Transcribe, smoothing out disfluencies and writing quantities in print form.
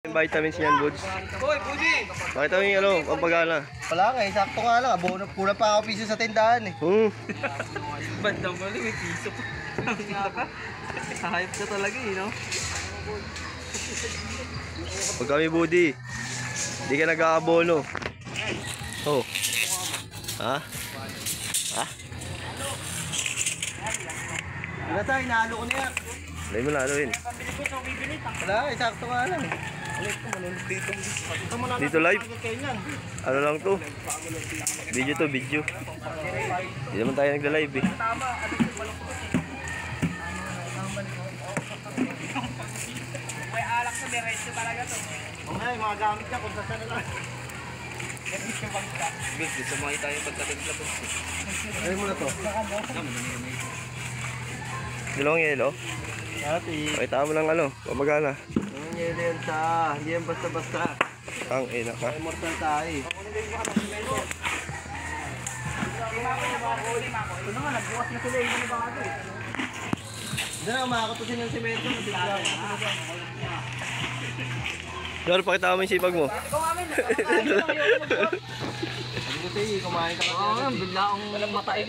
Vitamins yan, Buds. Hoy, Puji! Bakit yung ano, pampagana? Wala nga, sakto nga lang. Abono, kulang pa ako piso sa tindahan eh. Bandang pala, may piso pa. Hayop ka talaga eh, no? Pag kami, Budi, hindi ka nag-aabono. Oh. Ha? Ha? Wala tayo, inalo ko na yan. Dahil mo na ano yun. Wala nga, sakto nga lang. Dito live. Ano lang to? Video to, video. Hindi naman tayo nagla-live eh. May alak sa diretso talaga to. O nga, yung mga gamit niya kung saan na lang. Guys, gusto mo tayo pagkatimpla po. Ayun mo na to. Dalawang yelo. Ati. Pakita mo lang ano, pampagana. Yung yelo yan sa, hindi yan basta-basta. Ang ina ka. Immortal tayo eh. Ito na nga, nagbukas na sila yung mga bago eh. Diyan na, makakatusin ng semento. Lord, pakita mo yung sipag mo. Sabi ko sa'yo, kumain ka lang. Oo, bigla akong matay.